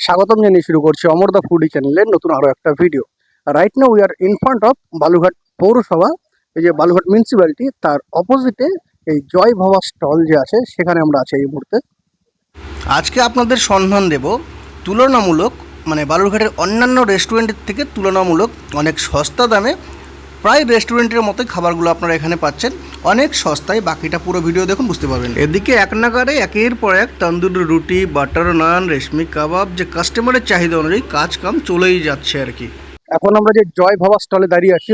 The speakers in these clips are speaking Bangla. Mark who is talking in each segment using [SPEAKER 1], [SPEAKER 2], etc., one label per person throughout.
[SPEAKER 1] স্বাগতম জানিয়ে শুরু করছি অমরদা ফুডি চ্যানেলের নতুন আরো একটা video. Right now we are in front of Balughat পৌরসভা। এই যে বালুঘাট মিউনিসিপ্যালিটি, তার অপোজিটে এই জয় ভাবা স্টল যে আছে সেখানে আমরা আছি এই মুহূর্তে। আজকে আপনাদের সন্ধান দেব তুলনামূলক, মানে বালুরঘাটের অন্যান্য রেস্টুরেন্টের থেকে তুলনামূলক অনেক সস্তা দামে, প্রায় রেস্টুরেন্টের মতোই খাবারগুলো আপনারা এখানে পাচ্ছেন অনেক সস্তায়। বাকিটা পুরো ভিডিও দেখুন, বুঝতে পারবেন। এদিকে এক নাগারে একের পর এক তন্দুরি রুটি, বাটার নান, রেশমি কাবাব, যে কাস্টমারের চাহিদা অনুযায়ী কাজ কাম চলেই যাচ্ছে আর কি। এখন আমরা যে জয় ভাবা স্টলে দাঁড়িয়ে আছি,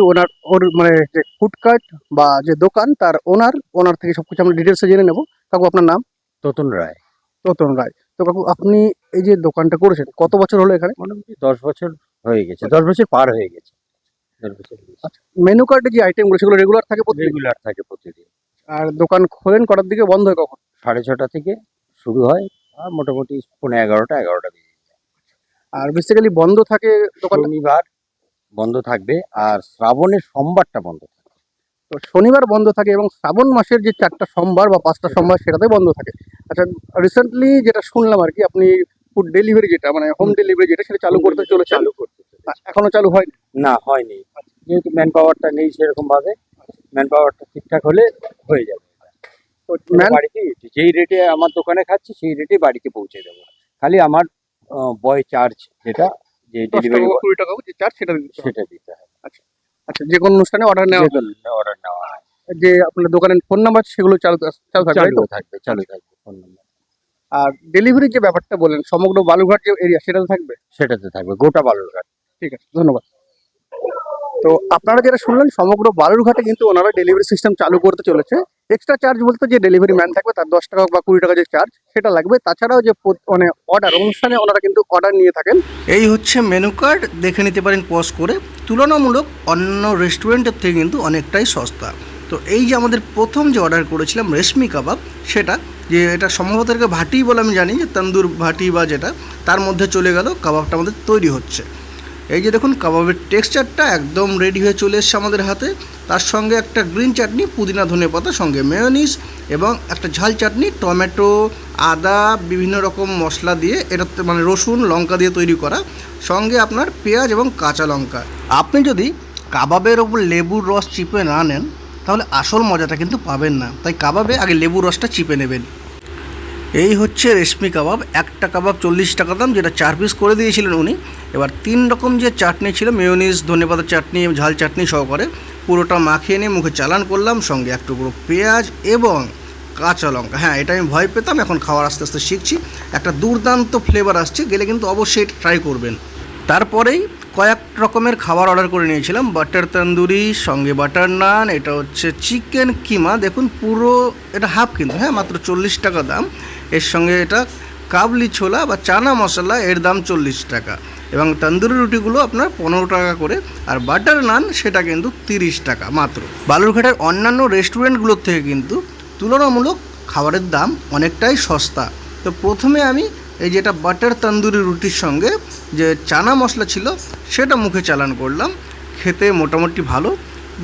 [SPEAKER 1] ওর মানে যে ফুডকার্ট বা যে দোকান, তার ওনার থেকে সবকিছু আমরা ডিটেলসে জেনে নেব। কাকু, আপনার নাম?
[SPEAKER 2] তোতন রায়।
[SPEAKER 1] রতন রায়। তো কাকু, আপনি এই যে দোকানটা করেছেন কত বছর হলো এখানে?
[SPEAKER 2] মোটামুটি 10 বছর হয়ে গেছে, 10 বছর পার হয়ে গেছে। 10 বছর
[SPEAKER 1] আচ্ছা, মেনু কার্ডে যে আইটেমগুলো সেগুলো রেগুলার থাকে প্রতিদিন?
[SPEAKER 2] রেগুলার থাকে প্রতিদিন।
[SPEAKER 1] আর দোকান খোলেন কটার দিকে, বন্ধ হয় কখন?
[SPEAKER 2] 6:30 থেকে শুরু হয়, আর মোটামুটি 11:30 বেজে যায়।
[SPEAKER 1] আর বেসিক্যালি বন্ধ থাকে দোকান?
[SPEAKER 2] শনিবার বন্ধ থাকবে, আর শ্রাবণের সোমবারটা বন্ধ থাকবে।
[SPEAKER 1] তো শনিবার বন্ধ থাকে এবং শ্রাবণ মাসের যে 4টা সোমবার বা 5টা সোমবার সেটাতে বন্ধ থাকে। আচ্ছা, রিসেন্টলি যেটা শুনলাম আর কি, আপনি ফুড ডেলিভারি যেটা মানে হোম ডেলিভারি যেটা সেটা চালু করতে চলেছে। এখনো চালু হয়নি?
[SPEAKER 2] না, হয়নি, যেহেতু ম্যান পাওয়ারটা নেই সেরকম ভাবে। ম্যান পাওয়ারটা ঠিকঠাক হলে হয়ে যাবে।
[SPEAKER 1] তো
[SPEAKER 2] বাড়িতে যেই রেটে আমার দোকানে খাচ্ছি সেই রেটে বাড়িতে পৌঁছে দেবো। খালি আমার বয় চার্জ, যেটা যে ডেলিভারি
[SPEAKER 1] 20 টাকা যে চার্জ সেটা দিতে হবে।
[SPEAKER 2] সেটা দিতে হবে।
[SPEAKER 1] আচ্ছা আচ্ছা, যে কোনো অনুষ্ঠানে অর্ডার নেওয়া,
[SPEAKER 2] অর্ডার নেওয়া হয়।
[SPEAKER 1] যে আপনার দোকানের ফোন নাম্বার সেগুলো চালু থাকবে, তাই তো?
[SPEAKER 2] চালু থাকবে ফোন নাম্বার।
[SPEAKER 1] আর ডেলিভারির যে ব্যাপারটা বললেন, সমগ্র বালুরঘাট যে এরিয়া সেটাতে থাকবে?
[SPEAKER 2] সেটাতে থাকবে, গোটা বালুরঘাট।
[SPEAKER 1] ঠিক আছে, ধন্যবাদ। তো আপনারা যেটা শুনলেন, সমগ্র বালুরঘাটে কিন্তু ওনারা ডেলিভারি সিস্টেম চালু করতে চলেছে। এক্সট্রা চার্জ বলতে যে ডেলিভারি ম্যান থাকবে তার 10 টাকা বা 20 টাকা যে চার্জ সেটা লাগবে। তাছাড়াও যে মানে অর্ডার অনুষ্ঠানে ওনারা কিন্তু অর্ডার নিয়ে থাকেন। এই হচ্ছে মেনু কার্ড, দেখে নিতে পারেন পজ করে। তুলনামূলক অন্য রেস্টুরেন্টের থেকে কিন্তু অনেকটাই সস্তা। তো এই যে আমাদের প্রথম যে অর্ডার করেছিলাম রেশমি কাবাব, সেটা যে এটা সম্ভবত ভাটি বলে আমি জানি, যে তন্দুর ভাটি বা যেটা, তার মধ্যে চলে গেল কাবাবটা আমাদের তৈরি হচ্ছে। এই যে দেখুন, কাবাবের টেক্সচারটা একদম রেডি হয়ে চলে এসছে আমাদের হাতে। তার সঙ্গে একটা গ্রিন চাটনি, পুদিনা ধনেপাতা, সঙ্গে মেয়োনিজ এবং একটা ঝাল চাটনি, টমেটো, আদা, বিভিন্ন রকম মশলা দিয়ে, এটা মানে রসুন লঙ্কা দিয়ে তৈরি করা, সঙ্গে আপনার পেঁয়াজ এবং কাঁচা লঙ্কা। আপনি যদি কাবাবের ওপর লেবুর রস চিপে না নেন তাহলে আসল মজাটা কিন্তু পাবেন না। তাই কাবাবে আগে লেবুর রসটা চিপে নেবেন। এই হচ্ছে রেশমি কাবাব। একটা কাবাব 40 টাকা দাম, যেটা 4 পিস করে দিয়েছিলেন উনি। এবার 3 রকম যে চাটনি ছিল, মেয়োনিজ, ধনেপাতা চাটনি, ঝাল চাটনি সহকারে, পুরোটা মাখিয়ে নিয়ে মুখে চালান করলাম, সঙ্গে এক টুকরো পেঁয়াজ এবং কাঁচা লঙ্কা। হ্যাঁ, এটা আমি ভয় পেতাম, এখন খাওয়ার আস্তে আস্তে শিখছি। একটা দুর্দান্ত ফ্লেভার আসছে, গেলে কিন্তু অবশ্যই ট্রাই করবেন। তারপরেই কয়েক রকমের খাবার অর্ডার করে নিয়েছিলাম। বাটার তন্দুরি, সঙ্গে বাটার নান, এটা হচ্ছে চিকেন কিমা, দেখুন পুরো এটা হাফ কিন্তু, হ্যাঁ, মাত্র 40 টাকা দাম। এর সঙ্গে এটা কাবলি ছোলা বা চানা মশলা, এর দাম 40 টাকা। এবং তন্দুরি রুটিগুলো আপনার 15 টাকা করে, আর বাটার নান সেটা কিন্তু 30 টাকা মাত্র। বালুরঘাটের অন্যান্য রেস্টুরেন্টগুলোর থেকে কিন্তু তুলনামূলক খাবারের দাম অনেকটাই সস্তা। তো প্রথমে আমি এই যেটা বাটার তন্দুরি রুটির সঙ্গে যে চানা মশলা ছিল সেটা মুখে চালান করলাম। খেতে মোটামুটি ভালো,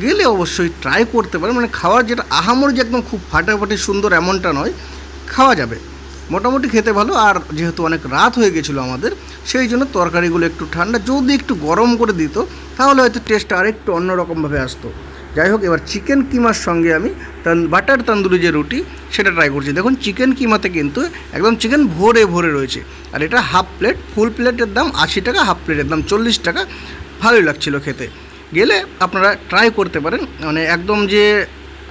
[SPEAKER 1] গেলে অবশ্যই ট্রাই করতে পারেন। মানে খাওয়ার যেটা আহামরি যে একদম খুব ফাটাফাটি সুন্দর এমনটা নয়, খাওয়া যাবে, মোটামুটি খেতে ভালো। আর যেহেতু অনেক রাত হয়ে গেছিলো আমাদের, সেই জন্য তরকারিগুলো একটু ঠান্ডা, যদি একটু গরম করে দিত তাহলে হয়তো টেস্টটা আরেকটু অন্যরকমভাবে আসতো। যাই হোক, এবার চিকেন কিমার সঙ্গে আমি বাটার তন্দুরি যে রুটি সেটা ট্রাই করছি। দেখুন, চিকেন কিমাতে কিন্তু একদম চিকেন ভরে ভরে রয়েছে। আর এটা হাফ প্লেট, ফুল প্লেটের দাম 80 টাকা, হাফ প্লেটের দাম 40 টাকা। ভালোই লাগছিল খেতে, গেলে আপনারা ট্রাই করতে পারেন। মানে একদম যে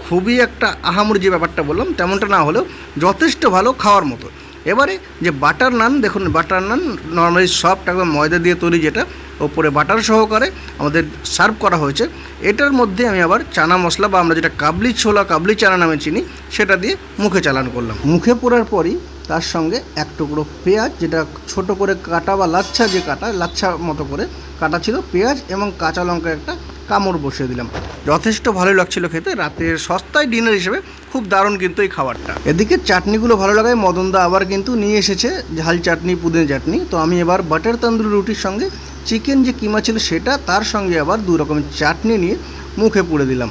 [SPEAKER 1] খুবই একটা আহামরি যে ব্যাপারটা বললাম তেমনটা না হলেও যথেষ্ট ভালো, খাওয়ার মতো। এবারে যে বাটার নান, দেখুন বাটার নান নর্মালি সফট একদম ময়দা দিয়ে তৈরি, যেটা ওপরে বাটার সহকারে আমাদের সার্ভ করা হয়েছে। এটার মধ্যে আমি আবার চানা মশলা বা আমরা যেটা কাবলি ছোলা, কাবলি চানা নামে চিনি, সেটা দিয়ে মুখে চালান করলাম। মুখে পোড়ার পরই তার সঙ্গে এক টুকরো পেঁয়াজ, যেটা ছোট করে কাটা বা লাচ্ছা যে কাটা, লাচ্ছা মতো করে কাটা ছিল, পেঁয়াজ এবং কাঁচা লঙ্কা একটা কামড় বসিয়ে দিলাম। যথেষ্ট ভালোই লাগছিল খেতে, রাতের সস্তায় ডিনার হিসেবে খুব দারুণ কিন্তু এই খাবারটা। এদিকে চাটনিগুলো ভালো লাগায় মদনদা আবার কিন্তু নিয়ে এসেছে ঝাল চাটনি, পুদিনা চাটনি। তো আমি এবার বাটার তন্দুরি রুটির সঙ্গে চিকেন যে কিমা ছিল সেটা, তার সঙ্গে আবার 2 রকমের চাটনি নিয়ে মুখে পুড়ে দিলাম।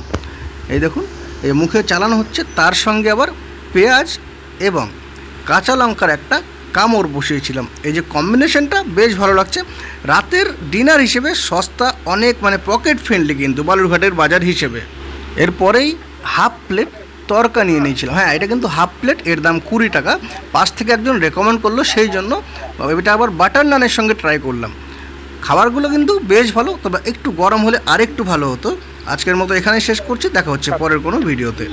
[SPEAKER 1] এই দেখুন, এই মুখে চালানো হচ্ছে, তার সঙ্গে আবার পেঁয়াজ এবং কাঁচা লঙ্কার একটা কামড় বসিয়েছিলাম। এই যে কম্বিনেশনটা বেশ ভালো লাগছে, রাতের ডিনার হিসেবে সস্তা, অনেক মানে পকেট ফ্রেন্ডলি কিন্তু বালুরঘাটের বাজার হিসেবে। এরপরেই হাফ প্লেট তরকা নিয়ে নিয়েছিলাম। হ্যাঁ, এটা কিন্তু হাফ প্লেট, এর দাম 20 টাকা। পাশ থেকে একজন রেকমেন্ড করলো, সেই জন্য এটা আবার বাটার নানের সঙ্গে ট্রাই করলাম। খাবারগুলো কিন্তু বেশ ভালো, তবে একটু গরম হলে আরেকটু ভালো হতো। আজকের মতো এখানেই শেষ করছি, দেখা হচ্ছে পরের কোনো ভিডিওতে।